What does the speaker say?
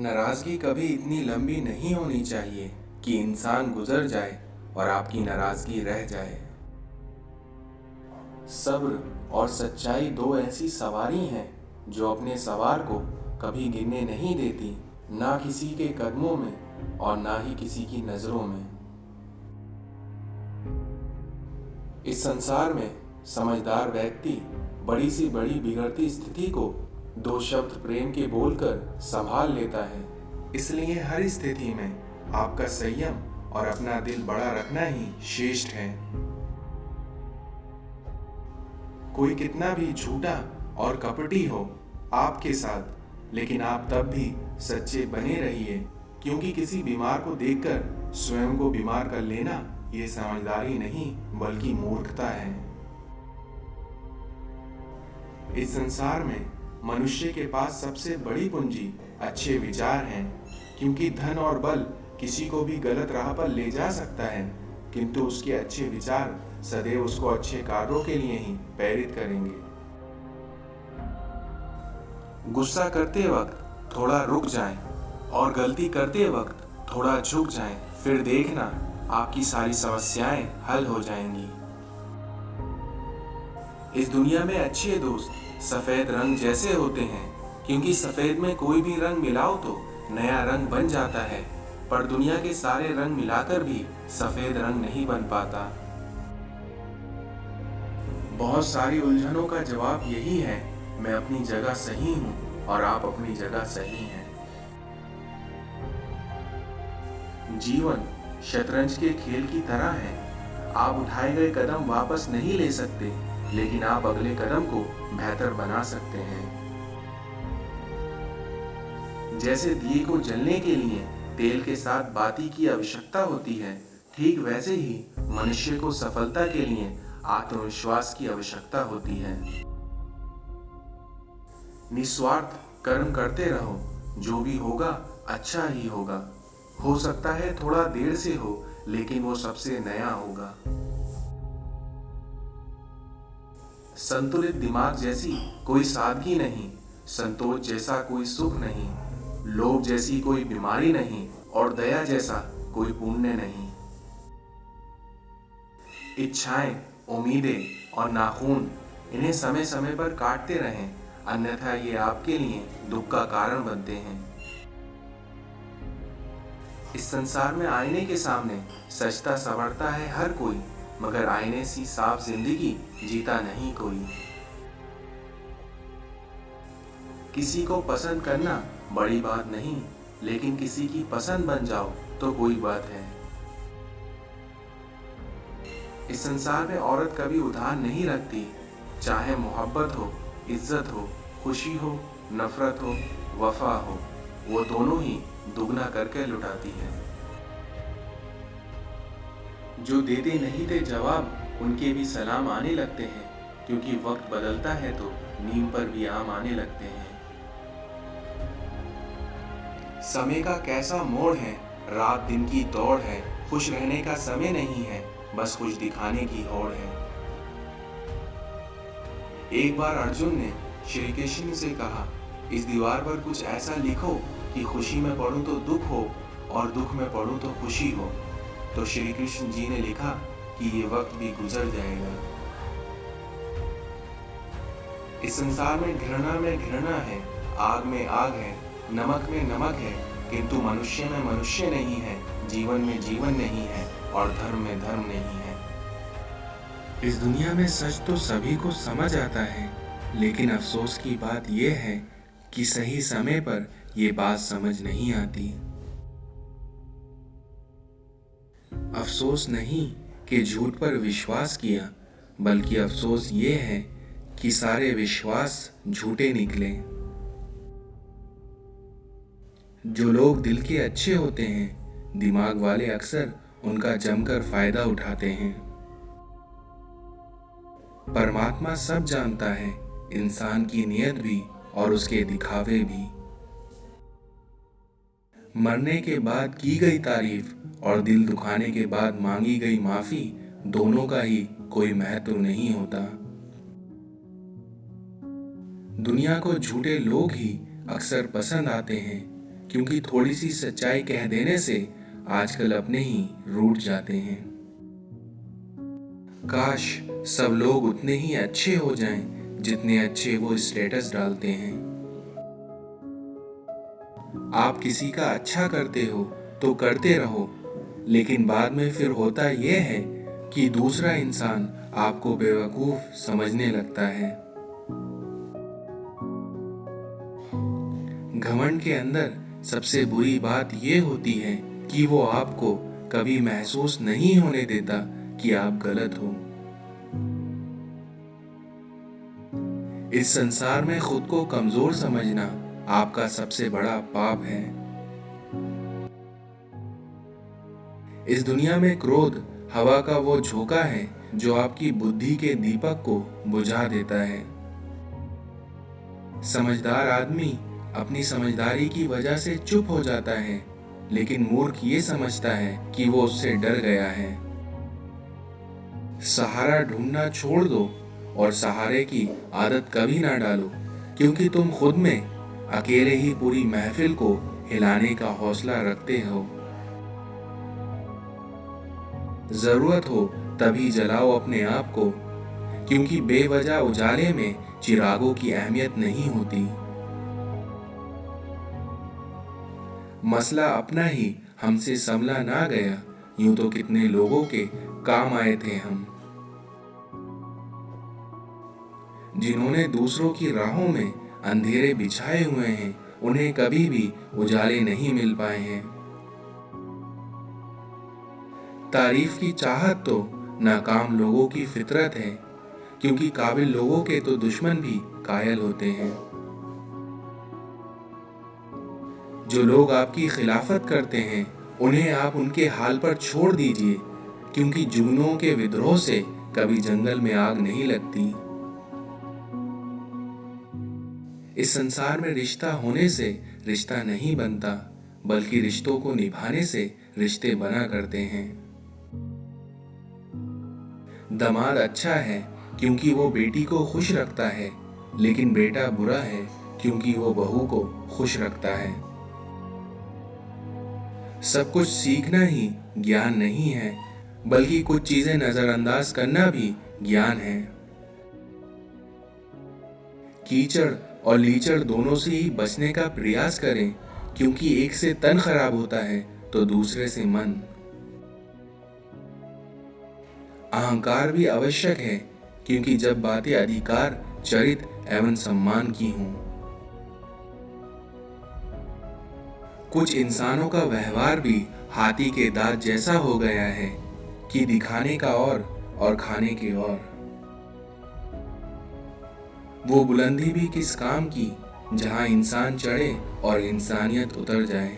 नाराज़गी कभी इतनी लंबी नहीं होनी चाहिए कि इंसान गुजर जाए और आपकी नाराज़गी रह जाए। सब्र और सच्चाई दो ऐसी सवारी हैं जो अपने सवार को कभी गिरने नहीं देती, ना किसी के कदमों में और ना ही किसी की नज़रों में। इस संसार में समझदार व्यक्ति बड़ी सी बड़ी बिगड़ती स्थिति को दो शब्द प्रेम के बोलकर संभाल लेता है। इसलिए हर स्थिति में आपका संयम और अपना दिल बड़ा रखना ही श्रेष्ठ है। कोई कितना भी झूठा और कपटी हो आपके साथ, लेकिन आप तब भी सच्चे बने रहिए, क्योंकि किसी बीमार को देखकर स्वयं को बीमार कर लेना ये समझदारी नहीं बल्कि मूर्खता है। इस संसार में मनुष्य के पास सबसे बड़ी पूंजी अच्छे विचार हैं, क्योंकि धन और बल किसी को भी गलत राह पर ले जा सकता है, किंतु उसके अच्छे विचार सदैव उसको अच्छे कार्यों के लिए ही प्रेरित करेंगे। गुस्सा करते वक्त थोड़ा रुक जाएं और गलती करते वक्त थोड़ा झुक जाएं, फिर देखना आपकी सारी समस्याएं हल हो जाएंगी। इस दुनिया में अच्छे दोस्त सफेद रंग जैसे होते हैं, क्योंकि सफेद में कोई भी रंग मिलाओ तो नया रंग बन जाता है, पर दुनिया के सारे रंग मिलाकर भी सफेद रंग नहीं बन पाता। बहुत सारी उलझनों का जवाब यही है, मैं अपनी जगह सही हूं और आप अपनी जगह सही हैं। जीवन शतरंज के खेल की तरह है, आप उठाए गए कदम वापस नहीं ले सकते, लेकिन आप अगले कदम को बेहतर बना सकते हैं। जैसे दिए को जलने के लिए तेल के साथ बाती की आवश्यकता होती है, ठीक वैसे ही मनुष्य को सफलता के लिए आत्मविश्वास की आवश्यकता होती है। निस्वार्थ कर्म करते रहो, जो भी होगा अच्छा ही होगा। हो सकता है थोड़ा देर से हो, लेकिन वो सबसे नया होगा। संतुलित दिमाग जैसी कोई सादगी नहीं, संतोष जैसा कोई सुख नहीं, लोभ जैसी कोई बीमारी नहीं और दया जैसा कोई पुण्य नहीं। इच्छाएं, उम्मीदें और नाखून, इन्हें समय समय पर काटते रहें, अन्यथा ये आपके लिए दुख का कारण बनते हैं। इस संसार में आईने के सामने सजता संवरता है हर कोई, मगर आईने सी साफ जिंदगी जीता नहीं कोई। किसी को पसंद करना बड़ी बात नहीं, लेकिन किसी की पसंद बन जाओ तो कोई बात है। इस संसार में औरत कभी उधार नहीं रखती, चाहे मोहब्बत हो, इज्जत हो, खुशी हो, नफरत हो, वफा हो, वो दोनों ही दुगना करके लुटाती है। जो देते नहीं थे जवाब, उनके भी सलाम आने लगते हैं, क्योंकि वक्त बदलता है तो नीम पर भी आम आने लगते हैं। समय का कैसा मोड़ है, रात दिन की दौड़ है, खुश रहने का समय नहीं है, बस कुछ दिखाने की होड़ है। एक बार अर्जुन ने श्री कृष्ण से कहा, इस दीवार पर कुछ ऐसा लिखो कि खुशी में पढ़ूं तो दुख हो और दुख में पढ़ूं तो खुशी हो। तो श्री कृष्ण जी ने लिखा कि ये वक्त भी गुजर जाएगा। इस संसार में घृणा है, आग में आग है, नमक में नमक है, किंतु मनुष्य में मनुष्य नहीं है, जीवन में जीवन नहीं है और धर्म में धर्म नहीं है। इस दुनिया में सच तो सभी को समझ आता है, लेकिन अफसोस की बात यह है कि सही समय पर यह बात समझ नहीं आती। अफसोस नहीं कि झूठ पर विश्वास किया, बल्कि अफसोस ये है कि सारे विश्वास झूठे निकले। जो लोग दिल के अच्छे होते हैं, दिमाग वाले अक्सर उनका जमकर फायदा उठाते हैं। परमात्मा सब जानता है, इंसान की नीयत भी और उसके दिखावे भी। मरने के बाद की गई तारीफ और दिल दुखाने के बाद मांगी गई माफी, दोनों का ही कोई महत्व नहीं होता। दुनिया को झूठे लोग ही अक्सर पसंद आते हैं, क्योंकि थोड़ी सी सच्चाई कह देने से आजकल अपने ही रूठ जाते हैं। काश सब लोग उतने ही अच्छे हो जाएं जितने अच्छे वो स्टेटस डालते हैं। आप किसी का अच्छा करते हो तो करते रहो, लेकिन बाद में फिर होता यह है कि दूसरा इंसान आपको बेवकूफ समझने लगता है। घमंड के अंदर सबसे बुरी बात यह होती है कि वो आपको कभी महसूस नहीं होने देता कि आप गलत हो। इस संसार में खुद को कमजोर समझना आपका सबसे बड़ा पाप है। इस दुनिया में क्रोध हवा का वो झोंका है जो आपकी बुद्धि के दीपक को बुझा देता है। समझदार आदमी अपनी समझदारी की वजह से चुप हो जाता है, लेकिन मूर्ख ये समझता है कि वो उससे डर गया है। सहारा ढूंढना छोड़ दो और सहारे की आदत कभी ना डालो, क्योंकि तुम खुद में अकेले ही पूरी महफिल को हिलाने का हौसला रखते हो। जरूरत हो तभी जलाओ अपने आप को, क्योंकि बेवजह उजाले में चिरागों की अहमियत नहीं होती। मसला अपना ही हमसे संभला ना गया, यूं तो कितने लोगों के काम आए थे हम। जिन्होंने दूसरों की राहों में अंधेरे बिछाए हुए हैं, उन्हें कभी भी उजाले नहीं मिल पाए हैं। तारीफ की चाहत तो नाकाम लोगों की फितरत है, क्योंकि काबिल लोगों के तो दुश्मन भी कायल होते हैं। जो लोग आपकी खिलाफत करते हैं, उन्हें आप उनके हाल पर छोड़ दीजिए, क्योंकि जुगनुओं के विद्रोह से कभी जंगल में आग नहीं लगती। इस संसार में रिश्ता होने से रिश्ता नहीं बनता, बल्कि रिश्तों को निभाने से रिश्ते बना करते हैं। दामाद अच्छा है क्योंकि वो बेटी को खुश रखता है, लेकिन बेटा बुरा है क्योंकि वो बहू को खुश रखता है। सब कुछ सीखना ही ज्ञान नहीं है, बल्कि कुछ चीजें नजरअंदाज करना भी ज्ञान है। कीचड़ और लीचड़ दोनों से ही बचने का प्रयास करें, क्योंकि एक से तन खराब होता है तो दूसरे से मन। अहंकार भी आवश्यक है, क्योंकि जब बातें अधिकार, चरित्र एवं सम्मान की हों। कुछ इंसानों का व्यवहार भी हाथी के दांत जैसा हो गया है कि दिखाने का और खाने के और। वो बुलंदी भी किस काम की जहां इंसान चढ़े और इंसानियत उतर जाए।